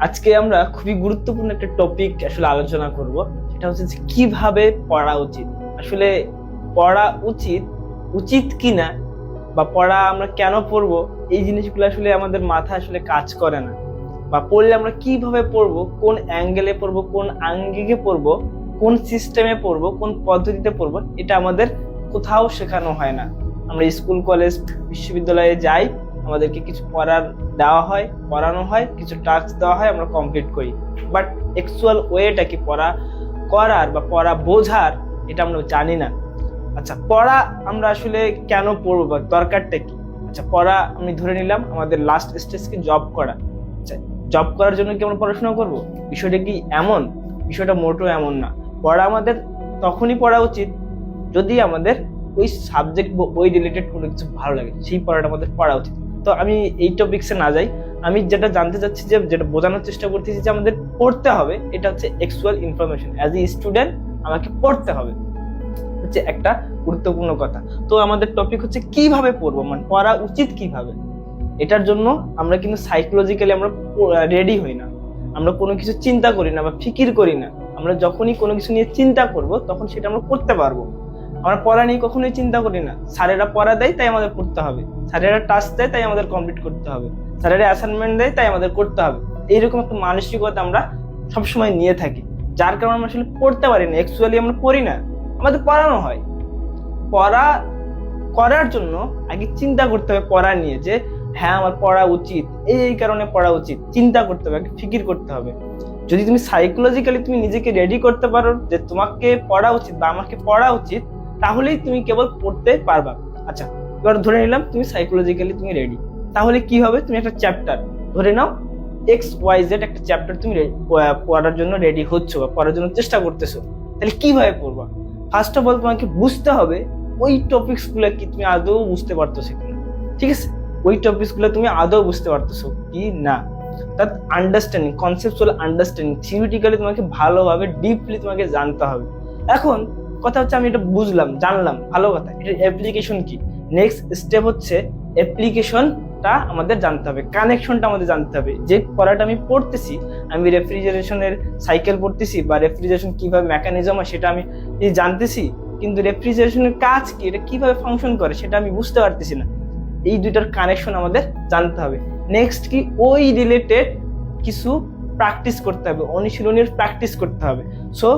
আজকে আমরা খুবই গুরুত্বপূর্ণ একটা টপিক আসলে আলোচনা করব। সেটা হচ্ছে যে কিভাবে পড়া উচিত। আসলে পড়া উচিত উচিত কিনা বা পড়া আমরা কেন পড়বো, এই জিনিসগুলো আসলে আমাদের মাথা আসলে কাজ করে না। বা পড়লে আমরা কিভাবে পড়বো, কোন অ্যাঙ্গেলে পড়বো, কোন আঙ্গিকে পড়বো, কোন সিস্টেমে পড়বো, কোন পদ্ধতিতে পড়বো, এটা আমাদের কোথাও শেখানো হয় না। আমরা স্কুল কলেজ বিশ্ববিদ্যালয়ে যাই, আমাদেরকে কিছু পড়ার দেওয়া হয়, পড়ানো হয়, কিছু টাস্ক দেওয়া হয়, আমরা কমপ্লিট করি। বাট অ্যাকচুয়াল ওয়েটা কি পড়া করার বা পড়া বোঝার, এটা আমরা জানি না। আচ্ছা, পড়া আমরা আসলে কেন পড়বো বা দরকারটা কি? আচ্ছা, পড়া আমি ধরে নিলাম আমাদের লাস্ট স্টেজ কি জব করা। আচ্ছা, জব করার জন্য কি আমরা পড়াশোনা করব? বিষয়টা কি এমন? বিষয়টা মোটেও এমন না। পড়া আমাদের তখনই পড়া উচিত যদি আমাদের ওই সাবজেক্ট বা ওই রিলেটেড কোনো কিছু ভালো লাগে, সেই পড়াটা আমাদের পড়া উচিত। তো আমি এই টপিকসে না যাই, আমি যেটা জানতে চাচ্ছি, যে যেটা বোঝানোর চেষ্টা করতেছি যে আমাদের পড়তে হবে, এটা হচ্ছে actual information. As a student আমাকে পড়তে হবে, হচ্ছে একটা গুরুত্বপূর্ণ কথা। তো আমাদের টপিক হচ্ছে কিভাবে পড়বো, মানে পড়া উচিত কিভাবে। এটার জন্য আমরা কিন্তু সাইকোলজিক্যালি আমরা রেডি হই না, আমরা কোনো কিছু চিন্তা করি না বা ফিকির করি না। আমরা যখনই কোনো কিছু নিয়ে চিন্তা করব তখন সেটা আমরা করতে পারবো। আমরা পড়া নিয়ে কখনোই চিন্তা করি না, স্যারেরা পড়া দেয় তাই আমাদের পড়তে হবে, স্যারেরা টাস্ক দেয় তাই আমাদের কমপ্লিট করতে হবে, স্যারেরা অ্যাসাইনমেন্ট দেয় তাই আমাদের করতে হবে। এইরকম একটা মানসিকতা আমরা সবসময় নিয়ে থাকি, যার কারণে আমরা আসলে পড়তে পারি না। অ্যাকচুয়ালি আমরা পড়ি না, আমাদের পড়ানো হয়। পড়া করার জন্য আগে চিন্তা করতে হবে পড়া নিয়ে, যে হ্যাঁ আমার পড়া উচিত, এই কারণে পড়া উচিত, চিন্তা করতে হবে, আগে ফিকির করতে হবে। যদি তুমি সাইকোলজিক্যালি তুমি নিজেকে রেডি করতে পারো যে তোমাকে পড়া উচিত বা আমাকে পড়া উচিত, তাহলেই তুমি কেবল পড়তে পারবা। আচ্ছা, এবার ধরে নিলাম তুমি সাইকোলজিক্যালি তুমি রেডি, তাহলে কি হবে? তুমি একটা চ্যাপ্টার ধরে নাও, XYZ একটা চ্যাপ্টার তুমি পড়ার জন্য রেডি হচ্ছ বা পড়ার জন্য চেষ্টা করতেছো। তাহলে কিভাবে পড়বা? ফার্স্ট অফ অল তোমাকে বুঝতে হবে ওই টপিকস গুলো কি তুমি আদৌ বুঝতে পারতেছো কিনা। ঠিক আছে, ওই টপিকস গুলো তুমি আদৌ বুঝতে পারতেছো কি না। তার আন্ডারস্ট্যান্ডিং, কনসেপচুয়াল আন্ডারস্ট্যান্ডিং, থিওরিটিক্যালি তোমাকে ভালোভাবে ডিপলি তোমাকে জানতে হবে। এখন কথা হচ্ছে আমি এটা বুঝলাম, জানলাম, ভালো কথা, এটার অ্যাপ্লিকেশন কি? নেক্সট স্টেপ হচ্ছে অ্যাপ্লিকেশনটা আমাদের জানতে হবে, কানেকশনটা আমাদের জানতে হবে। যে পড়াটা আমি পড়তেছি, আমি রেফ্রিজারেশনের সাইকেল পড়তেছি বা রেফ্রিজারেশন কিভাবে মেকানিজম হয় সেটা আমি জানতেছি, কিন্তু রেফ্রিজারেশনের কাজ কি, এটা কিভাবে ফাংশন করে সেটা আমি বুঝতে পারতেছি না। এই দুইটার কানেকশন আমাদের জানতে হবে। নেক্সট কি, ওই রিলেটেড কিছু প্র্যাকটিস করতে হবে, অনুশীলনের প্র্যাকটিস করতে হবে। সো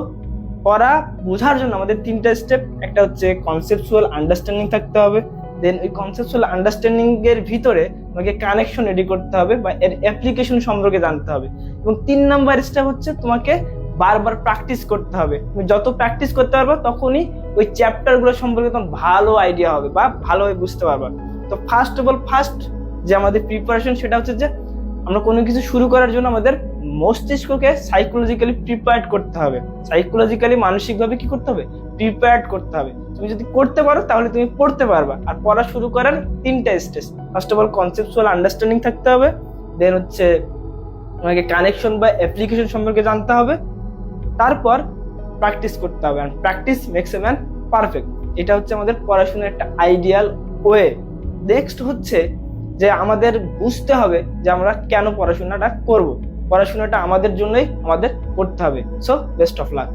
পড়া বোঝার জন্য আমাদের তিনটা স্টেপ। একটা হচ্ছে কনসেপচুয়াল আন্ডারস্ট্যান্ডিং থাকতে হবে, দেন ওই কনসেপচুয়াল আন্ডারস্ট্যান্ডিং এর ভিতরে তোমাকে কানেকশন রেডি করতে হবে বা এর অ্যাপ্লিকেশন সম্পর্কে জানতে হবে। এবং 3 নাম্বার স্টেপ হচ্ছে তোমাকে বারবার প্র্যাকটিস করতে হবে। তুমি যত প্র্যাকটিস করতে পারবে তখনই ওই চ্যাপ্টার গুলো সম্পর্কে তোমার ভালো আইডিয়া হবে বা ভালোভাবে বুঝতে পারবে। তো ফার্স্ট অফ অল যে আমাদের প্রিপারেশন, সেটা হচ্ছে যে আমরা কোনো কিছু শুরু করার জন্য আমাদের মস্তিষ্ককে সাইকোলজিক্যালি প্রিপেয়ার্ড করতে হবে, সাইকোলজিক্যালি মানসিকভাবে কি করতে হবে, প্রিপেয়ার্ড করতে হবে। তুমি যদি করতে পারো তাহলে তুমি পড়তে পারবা। আর পড়া শুরু করার 3টা stage. First of all conceptual understanding থাকতে হবে, দেন হচ্ছে তোমাকে কানেকশন বা অ্যাপ্লিকেশন সম্পর্কে জানতে হবে, তারপর প্র্যাকটিস করতে হবে। আর practice makes a man perfect. এটা হচ্ছে আমাদের পড়াশোনার একটা আইডিয়াল ওয়ে। নেক্সট হচ্ছে যে আমাদের বুঝতে হবে যে আমরা কেন পড়াশোনাটা করব। পড়াশোনাটা আমাদের জন্যই আমাদের করতে হবে। So best of luck.